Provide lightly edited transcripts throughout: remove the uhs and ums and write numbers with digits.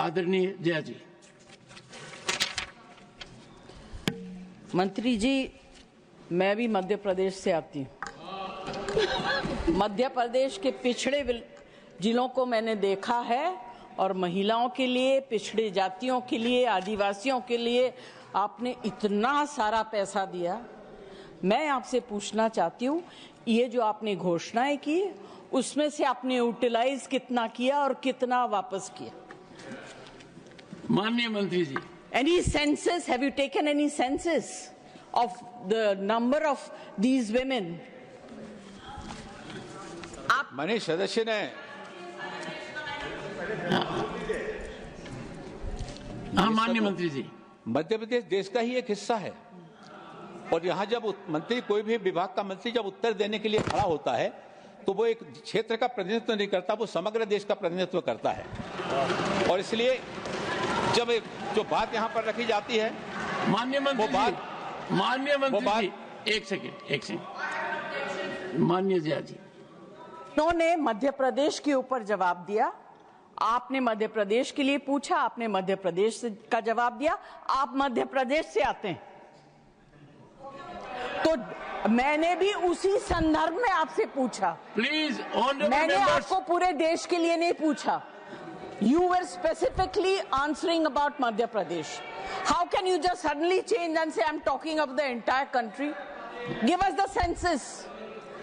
आदरणीय जया जी। मंत्री जी, मैं भी मध्य प्रदेश से आती हूँ। मध्य प्रदेश के पिछड़े जिलों को मैंने देखा है और महिलाओं के लिए, पिछड़े जातियों के लिए, आदिवासियों के लिए आपने इतना सारा पैसा दिया। मैं आपसे पूछना चाहती हूँ, ये जो आपने घोषणाएं की उसमें से आपने यूटिलाइज कितना किया और कितना वापस किया? माननीय मंत्री जी, Any census? Have you taken any census of the number of these women? माननीय सदस्य ने हाँ माननीय मंत्री जी, मध्य प्रदेश देश का ही एक हिस्सा है और यहाँ जब मंत्री, कोई भी विभाग का मंत्री जब उत्तर देने के लिए खड़ा होता है तो वो एक क्षेत्र का प्रतिनिधित्व नहीं करता, वो समग्र देश का प्रतिनिधित्व करता है। और इसलिए जब जो बात यहाँ पर रखी जाती है, माननीय मंत्री जी, माननीय मंत्री जी, एक सेकंड, माननीय जया जी, उन्होंने मध्य प्रदेश के ऊपर जवाब दिया। आपने मध्य प्रदेश के लिए पूछा, आपने मध्य प्रदेश का जवाब दिया। आप मध्य प्रदेश से आते हैं, तो मैंने भी उसी संदर्भ में आपसे पूछा। प्लीज, मैंने आपको पूरे देश के लिए नहीं पूछा। You were specifically answering about Madhya Pradesh. How can you just suddenly change and say I'm talking of the entire country? Give us the census.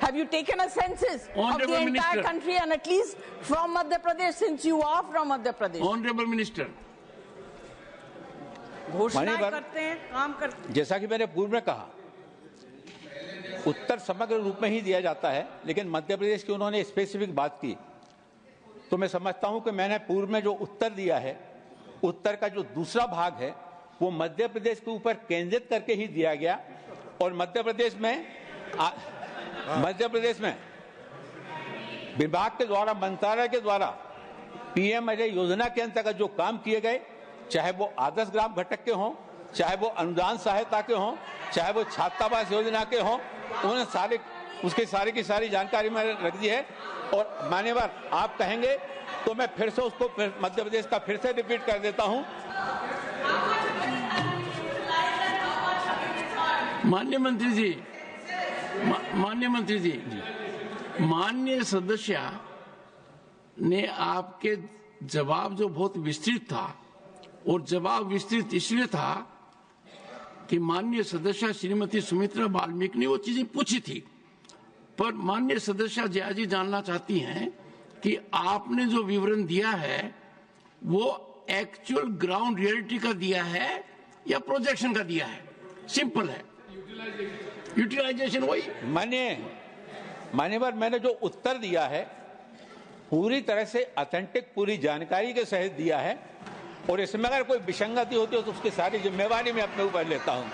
Have you taken a census of the entire country and at least from Madhya Pradesh, since you are from Madhya Pradesh? Honorable Minister. घोषणाएं करते हैं, काम करते हैं। जैसा कि मैंने पूर्व में कहा, उत्तर समग्र रूप में ही दिया जाता है, लेकिन मध्य प्रदेश की उन्होंने स्पेसिफिक बात की, तो मैं समझता हूं कि मैंने पूर्व में जो उत्तर दिया है, उत्तर का जो दूसरा भाग है वो मध्य प्रदेश के ऊपर केंद्रित करके ही दिया गया। और मध्य प्रदेश में विभाग के द्वारा, मंत्रालय के द्वारा पीएम अजय योजना के अंतर्गत जो काम किए गए, चाहे वो आदर्श ग्राम घटक के हों, चाहे वो अनुदान सहायता के हों, चाहे वो छात्रावास योजना के हों, उन्होंने सारे उसकी सारी की सारी जानकारी मैंने रख दी है। और मान्यवर, आप कहेंगे तो मैं फिर से उसको मध्य प्रदेश का फिर से रिपीट कर देता हूं। माननीय मंत्री जी, माननीय मंत्री जी, माननीय सदस्य ने आपके जवाब जो बहुत विस्तृत था, और जवाब विस्तृत इसलिए था कि माननीय सदस्य श्रीमती सुमित्रा वाल्मीकि ने वो चीजें पूछी थी, पर माननीय सदस्य जया जी जानना चाहती हैं कि आपने जो विवरण दिया है वो एक्चुअल ग्राउंड रियलिटी का दिया है या प्रोजेक्शन का दिया है? सिंपल है, यूटिलाइजेशन वही। मान्यवर, मैंने जो उत्तर दिया है पूरी तरह से ऑथेंटिक, पूरी जानकारी के सहित दिया है, और इसमें अगर कोई विसंगति होती है तो उसकी सारी जिम्मेवारी मैं अपने ऊपर लेता हूं।